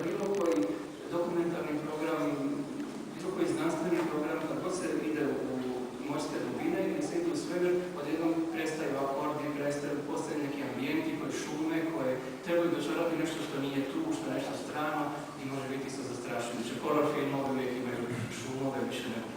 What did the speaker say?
bilo koji dokumentarni program, bilo koji znanstveni program, kad god se ide u morske dubine ili se ide u svemir, odjednom prestaju akordi, postaju neki ambijenti, koje šume, koje trebaju dočarati nešto što nije tu, što je nešto strano i može biti isto zastrašujuće. Horror filmovi uvijek imaju šumove više nego